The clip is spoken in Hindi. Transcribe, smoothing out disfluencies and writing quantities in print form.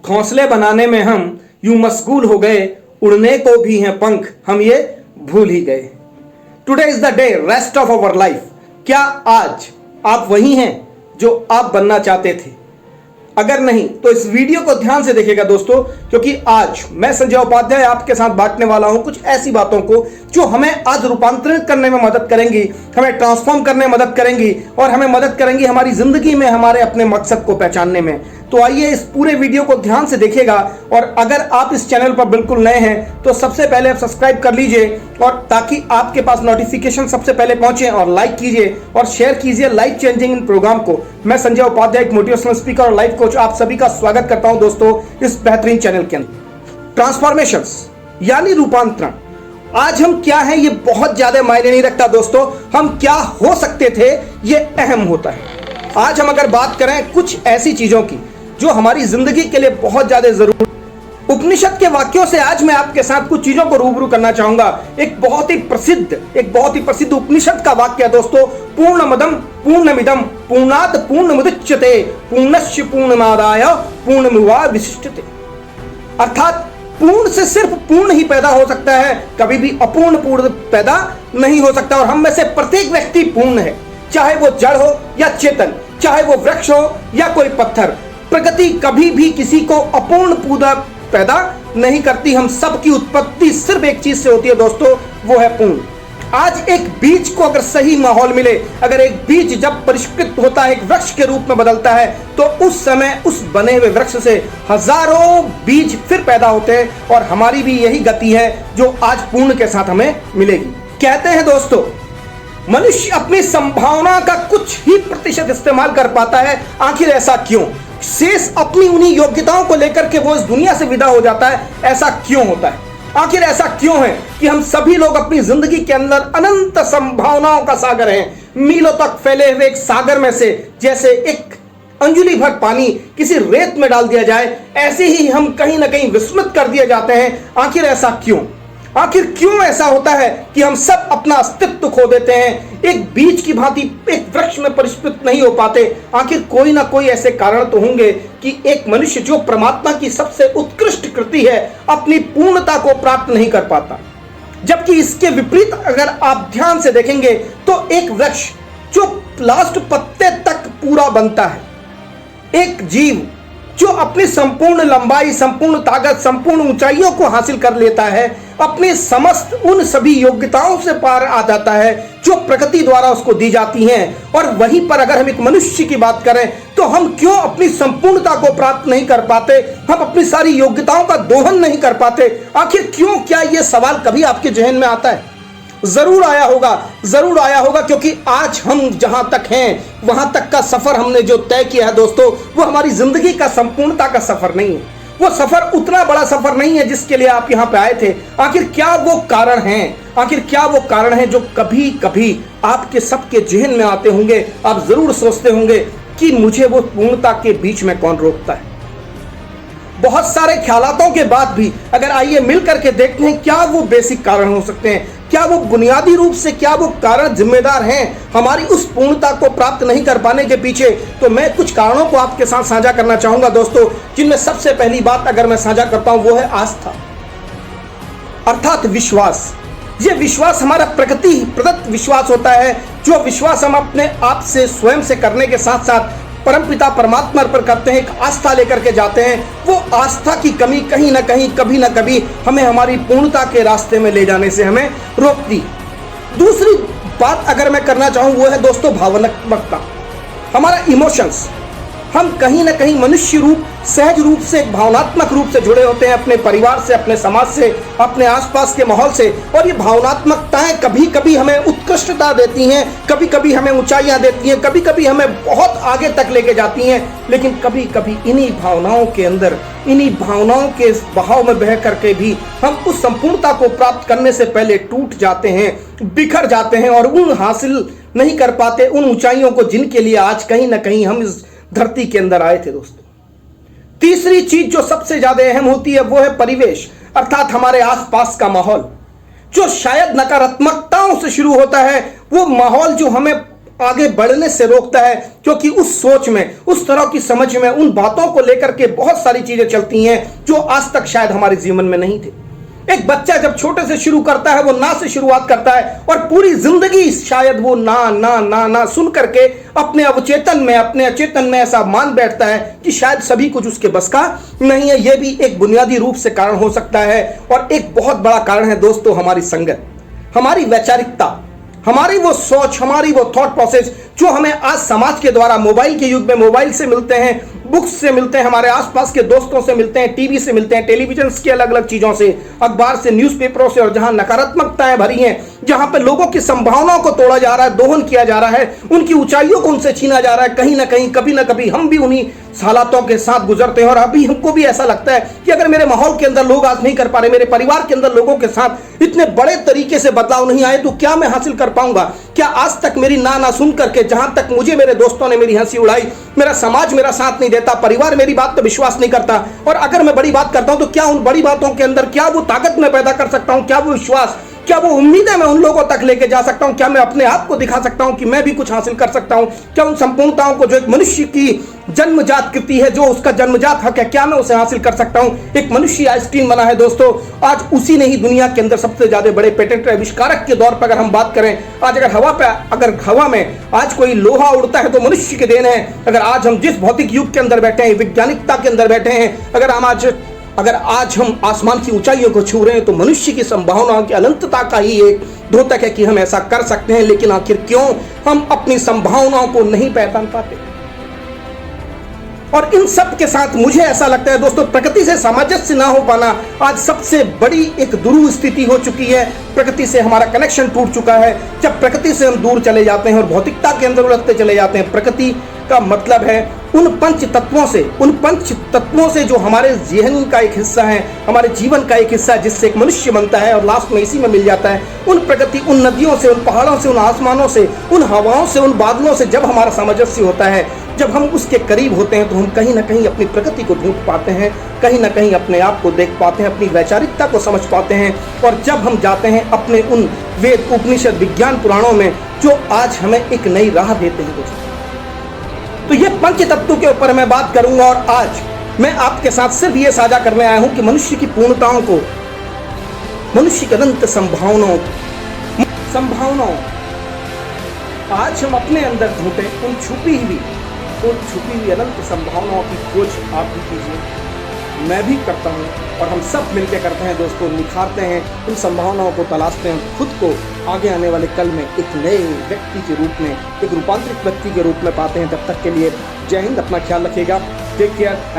घोंसले बनाने में हम यूं मशगूल हो गए, उड़ने को भी हैं पंख हम ये भूल ही गए। Today is the day rest of our life. क्या आज आप वही हैं जो आप बनना चाहते थे? अगर नहीं तो इस वीडियो को ध्यान से देखिएगा दोस्तों, क्योंकि आज मैं संजय उपाध्याय आपके साथ बांटने वाला हूं कुछ ऐसी बातों को जो हमें आज रूपांतरित करने में मदद करेंगी, हमें ट्रांसफॉर्म करने में मदद करेंगी और हमें मदद करेंगी हमारी जिंदगी में हमारे अपने मकसद को पहचानने में। तो आइए इस पूरे वीडियो को ध्यान से देखिएगा, और अगर आप इस चैनल पर बिल्कुल नए हैं तो सबसे पहले आप सब्सक्राइब कर लीजिए, और ताकि आपके पास नोटिफिकेशन सबसे पहले पहुंचे, और लाइक कीजिए और शेयर कीजिए लाइफ चेंजिंग इन प्रोग्राम को। मैं संजय उपाध्याय, एक मोटिवेशनल स्पीकर और लाइफ कोच, आप सभी का स्वागत करता हूं दोस्तों इस बेहतरीन चैनल के अंदर। ट्रांसफॉर्मेशंस यानी रूपांतरण। आज हम क्या हैं ये बहुत ज्यादा मायने नहीं रखता दोस्तों, हम क्या हो सकते थे ये अहम होता है। आज हम अगर बात करें कुछ ऐसी चीजों की जो हमारी जिंदगी के लिए बहुत ज्यादा जरूरी। उपनिषद के वाक्यों से आज मैं आपके साथ कुछ चीजों को रूबरू करना चाहूंगा। एक बहुत ही प्रसिद्ध उपनिषद का वाक्य है दोस्तों, पूर्णमदम पूर्णमिदम पूर्णात् पूर्णमुदच्यते पूर्णस्य पूर्णमादाय पूर्णमेवावशिष्यते। अर्थात पूर्ण से सिर्फ पूर्ण ही पैदा हो सकता है, कभी भी अपूर्ण पूर्ण पैदा नहीं हो सकता। और हम में से प्रत्येक व्यक्ति पूर्ण है, चाहे वो जड़ हो या चेतन, चाहे वो वृक्ष हो या कोई पत्थर। प्रकृति कभी भी किसी को अपूर्ण पूर्ण पैदा नहीं करती। हम सब की उत्पत्ति सिर्फ एक चीज से होती है दोस्तों, वो है पूर्ण। आज एक बीज को अगर सही माहौल मिले, अगर एक बीज जब परिष्कृत होता है, एक वृक्ष के रूप में बदलता है, तो उस समय उस बने हुए वृक्ष से हजारों बीज फिर पैदा होते हैं। और हमारी भी यही गति है जो आज पूर्ण के साथ हमें मिलेगी। कहते हैं दोस्तों, मनुष्य अपनी संभावना का कुछ ही प्रतिशत इस्तेमाल कर पाता है। आखिर ऐसा क्यों? शेष अपनी उन्हीं योग्यताओं को लेकर के वो इस दुनिया से विदा हो जाता है। ऐसा क्यों होता है? आखिर ऐसा क्यों है कि हम सभी लोग अपनी जिंदगी के अंदर अनंत संभावनाओं का सागर हैं, मीलों तक फैले हुए एक सागर में से जैसे एक अंजुली भर पानी किसी रेत में डाल दिया जाए, ऐसे ही हम कहीं ना कहीं विस्मृत कर दिए जाते हैं। आखिर ऐसा क्यों? आखिर क्यों ऐसा होता है कि हम सब अपना अस्तित्व खो देते हैं, एक बीज की भांति एक वृक्ष में परिष्कृत नहीं हो पाते? आखिर कोई ना कोई ऐसे कारण तो होंगे कि एक मनुष्य जो परमात्मा की सबसे उत्कृष्ट कृति है, अपनी पूर्णता को प्राप्त नहीं कर पाता। जबकि इसके विपरीत अगर आप ध्यान से देखेंगे तो एक वृक्ष जो लास्ट पत्ते तक पूरा बनता है, एक जीव जो अपनी संपूर्ण लंबाई, संपूर्ण ताकत, संपूर्ण ऊंचाइयों को हासिल कर लेता है, अपने समस्त उन सभी योग्यताओं से पार आ जाता है जो प्रकृति द्वारा उसको दी जाती हैं। और वहीं पर अगर हम एक मनुष्य की बात करें तो हम क्यों अपनी संपूर्णता को प्राप्त नहीं कर पाते? हम अपनी सारी योग्यताओं का दोहन नहीं कर पाते? आखिर क्यों? क्या ये सवाल कभी आपके जहन में आता है? जरूर आया होगा, क्योंकि आज हम जहां तक हैं वहां तक का सफर हमने जो तय किया है दोस्तों, वो हमारी जिंदगी का संपूर्णता का सफर नहीं है। वो सफर उतना बड़ा सफर नहीं है जिसके लिए आप यहां पे आए थे। आखिर क्या वो कारण हैं जो कभी कभी आपके सबके जहन में आते होंगे? आप जरूर सोचते होंगे कि मुझे वो पूर्णता के बीच में कौन रोकता है। बहुत सारे ख्यालातों के बाद भी अगर आइए मिल करके देखते हैं क्या वो बेसिक कारण हो सकते हैं, क्या वो बुनियादी रूप से क्या वो कारण जिम्मेदार हैं हमारी उस पूर्णता को प्राप्त नहीं कर पाने के पीछे। तो मैं कुछ कारणों को आपके साथ साझा करना चाहूंगा दोस्तों, जिनमें सबसे पहली बात अगर मैं साझा करता हूं वो है आस्था, अर्थात विश्वास। ये विश्वास हमारा प्रकृति प्रदत्त विश्वास होता है, जो विश्वास हम अपने आप से स्वयं से करने के साथ साथ परमपिता परमात्मा पर करते हैं, एक आस्था लेकर के जाते हैं। वो आस्था की कमी कहीं ना कहीं कभी ना कभी हमें हमारी पूर्णता के रास्ते में ले जाने से हमें रोकती। दूसरी बात अगर मैं करना चाहूँ वो है दोस्तों भावनात्मकता, हमारा इमोशंस। हम कहीं ना कहीं मनुष्य रूप सहज रूप से भावनात्मक रूप से जुड़े होते हैं अपने परिवार से, अपने समाज से, अपने आसपास के माहौल से। और ये भावनात्मकताएं कभी कभी हमें उत्कृष्टता देती हैं, कभी कभी हमें ऊंचाइयां देती हैं, कभी कभी हमें बहुत आगे तक लेके जाती हैं। लेकिन कभी कभी इन्हीं भावनाओं के अंदर, इन्हीं भावनाओं के बहाव में बह करके भी हम उस संपूर्णता को प्राप्त करने से पहले टूट जाते हैं, बिखर जाते हैं और उन हासिल नहीं कर पाते उन ऊंचाइयों को जिनके लिए आज कहीं ना कहीं हम इस धरती के अंदर आए थे दोस्तों। तीसरी चीज जो सबसे ज्यादा अहम होती है वो है परिवेश, अर्थात हमारे आसपास का माहौल, जो शायद नकारात्मकताओं से शुरू होता है। वो माहौल जो हमें आगे बढ़ने से रोकता है, क्योंकि उस सोच में, उस तरह की समझ में, उन बातों को लेकर के बहुत सारी चीजें चलती हैं जो आज तक शायद हमारे जीवन में नहीं थी। एक बच्चा जब छोटे से शुरू करता है, वो ना से शुरुआत करता है और पूरी जिंदगी शायद वो ना ना ना ना सुन करके अपने अवचेतन में, अपने अचेतन में ऐसा मान बैठता है कि शायद सभी कुछ उसके बस का नहीं है। यह भी एक बुनियादी रूप से कारण हो सकता है। और एक बहुत बड़ा कारण है दोस्तों हमारी संगत, हमारी वैचारिकता, हमारी वो सोच, हमारी वो थॉट प्रोसेस जो हमें आज समाज के द्वारा, मोबाइल के युग में मोबाइल से मिलते हैं, बुक्स से मिलते हैं, हमारे आसपास के दोस्तों से मिलते हैं, टीवी से मिलते हैं, टेलीविजन की अलग अलग चीजों से, अखबार से, न्यूज़पेपरों से, और जहां नकारात्मकताएं भरी हैं, जहां पे लोगों की संभावनाओं को तोड़ा जा रहा है, दोहन किया जा रहा है, उनकी ऊंचाइयों को उनसे छीना जा रहा है। कहीं ना कहीं, कभी ना कभी हम भी उन्हीं हालातों के साथ गुजरते हैं। और अभी हमको भी ऐसा लगता है कि अगर मेरे माहौल के अंदर लोग आज नहीं कर पा रहे, मेरे परिवार के अंदर लोगों के साथ इतने बड़े तरीके से बदलाव नहीं आए, तो क्या मैं हासिल कर पाऊंगा? क्या आज तक मेरी ना ना सुन करके, जहां तक मुझे मेरे दोस्तों ने मेरी हंसी उड़ाई, मेरा समाज मेरा साथ नहीं देता, परिवार मेरी बात पर विश्वास नहीं करता, और अगर मैं बड़ी बात करता हूं तो क्या उन बड़ी बातों के अंदर क्या वो ताकत मैं पैदा कर सकता हूं? क्या वो विश्वास, क्या वो उम्मीदें मैं उन लोगों तक लेके जा सकता हूं? क्या मैं अपने आप को दिखा सकता हूं कि मैं भी कुछ हासिल कर सकता हूं? क्या उन संपूर्णताओं को जो एक मनुष्य की जन्मजात कृति है, जो उसका जन्मजात हक है, क्या मैं उसे हासिल कर सकता हूं? एक मनुष्य आइंस्टीन बना है दोस्तों, आज उसी ने ही दुनिया के अंदर सबसे ज्यादा बड़े पेटेंट आविष्कारक के दौर पर अगर हम बात करें, आज अगर हवा में आज कोई लोहा उड़ता है तो मनुष्य के देन है। अगर आज हम जिस भौतिक युग के अंदर बैठे हैं, वैज्ञानिकता के अंदर बैठे हैं, अगर आज हम आसमान की ऊंचाइयों को छू रहे हैं, तो मनुष्य की संभावनाओं की अनंतता का ही एक द्योतक है कि हम ऐसा कर सकते हैं। लेकिन आखिर क्यों हम अपनी संभावनाओं को नहीं पहचान पाते? और इन सब के साथ मुझे ऐसा लगता है दोस्तों, प्रकृति से सामंजस्य ना हो पाना आज सबसे बड़ी एक दुरूह स्थिति हो चुकी है। प्रकृति से हमारा कनेक्शन टूट चुका है। जब प्रकृति से हम दूर चले जाते हैं और भौतिकता के अंदर उलझते चले जाते हैं, प्रकृति का मतलब है उन पंच तत्वों से जो हमारे जीवन का एक हिस्सा है, हमारे जीवन का एक हिस्सा है, जिससे एक मनुष्य बनता है और लास्ट में इसी में मिल जाता है। उन प्रकृति, उन नदियों से, उन पहाड़ों से, उन आसमानों से, उन हवाओं से, उन बादलों से जब हमारा सामंजस्य होता है, जब हम उसके करीब होते हैं, तो हम कहीं ना कहीं अपनी प्रकृति को ढूंढ पाते हैं, कहीं ना कहीं अपने आप को देख पाते हैं, अपनी वैचारिकता को समझ पाते हैं। और जब हम जाते हैं अपने उन वेद, उपनिषद, विज्ञान, पुराणों में, जो आज हमें एक नई राह देते हैं दोस्तों। तो ये पंच तत्वों के ऊपर मैं बात करूंगा। और आज मैं आपके साथ सिर्फ ये साझा करने आया हूं कि मनुष्य की पूर्णताओं को, मनुष्य की अनंत संभावनाओं आज हम अपने अंदर ढूंढे, उन छुपी हुई अनंत संभावनाओं की खोज आप भी कीजिए, मैं भी करता हूं, और हम सब मिलकर करते हैं दोस्तों। निखारते हैं उन संभावनाओं को, तलाशते हैं खुद को आगे आने वाले कल में एक नए व्यक्ति के रूप में, एक रूपांतरित व्यक्ति के रूप में पाते हैं। तब तक के लिए जय हिंद, अपना ख्याल रखिएगा, टेक केयर।